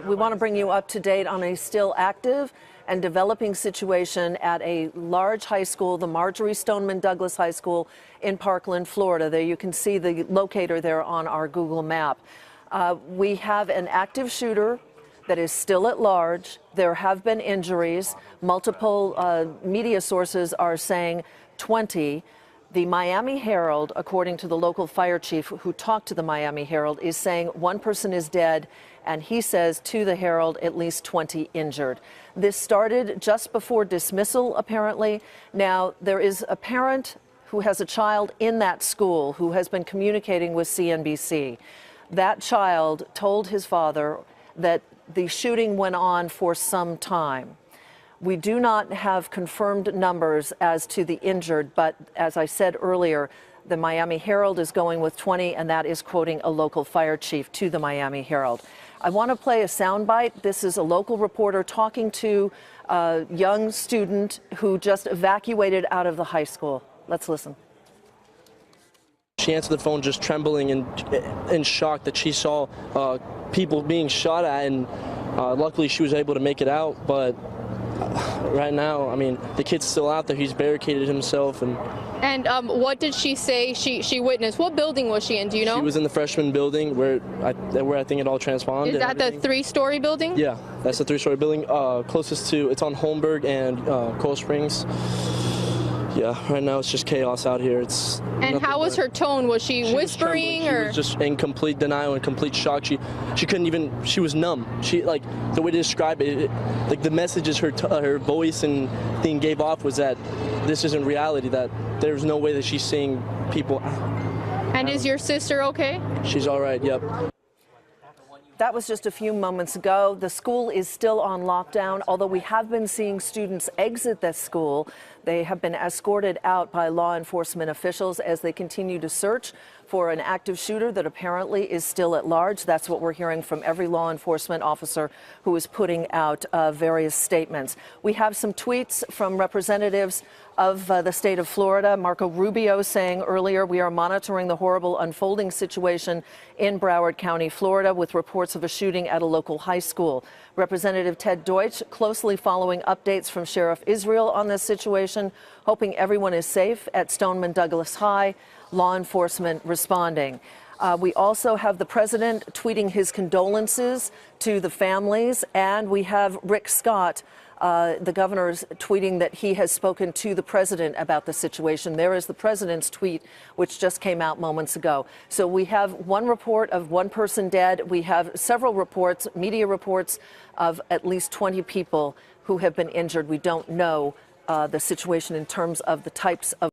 We want to bring you up to date on a still active and developing situation at a large high school, the Marjory Stoneman Douglas High School in Parkland, Florida. There you can see the locator there on our Google map. We have an active shooter that is still at large. There have been injuries. Multiple media sources are saying 20. The Miami Herald, according to the local fire chief who talked to the Miami Herald, is saying one person is dead, and he says to the Herald at least 20 injured. This started just before dismissal, apparently. Now, there is a parent who has a child in that school who has been communicating with CNBC. That child told his father that the shooting went on for some time. We do not have confirmed numbers as to the injured, but as I said earlier, the Miami Herald is going with 20, and that is quoting a local fire chief to the Miami Herald. I want to play a soundbite. This is a local reporter talking to a young student who just evacuated out of the high school. Let's listen. She answered the phone just trembling and in shock that she saw people being shot at, and luckily she was able to make it out. But right now, I mean, the kid's still out there. He's barricaded himself. And what did she say she witnessed? What building was she in? Do you know? She was in the freshman building where I think it all transpired. Is that the 3-story building? Yeah, that's the 3-story building. Closest to, it's on Holmberg and Coral Springs. Yeah, right now it's just chaos out here. And how was her tone? Was she whispering, or? She was just in complete denial and complete shock. She couldn't even. She was numb. She, like, the way to describe it, like the messages her voice and thing gave off was that this isn't reality. That there's no way that she's seeing people. And is your sister okay? She's all right. Yep. That was just a few moments ago. The school is still on lockdown, although we have been seeing students exit the school. They have been escorted out by law enforcement officials as they continue to search for an active shooter that apparently is still at large. That's what we're hearing from every law enforcement officer who is putting out various statements. We have some tweets from representatives of the state of Florida. Marco Rubio saying earlier, we are monitoring the horrible unfolding situation in Broward County, Florida, with reports of a shooting at a local high school. Representative Ted Deutsch closely following updates from Sheriff Israel on this situation, hoping everyone is safe at Stoneman Douglas High. Law enforcement responding. We also have the president tweeting his condolences to the families, and we have Rick Scott, the governor's, tweeting that he has spoken to the president about the situation. There is the president's tweet, which just came out moments ago. So we have one report of one person dead. We have several reports, media reports, of at least 20 people who have been injured. We don't know the situation in terms of the types of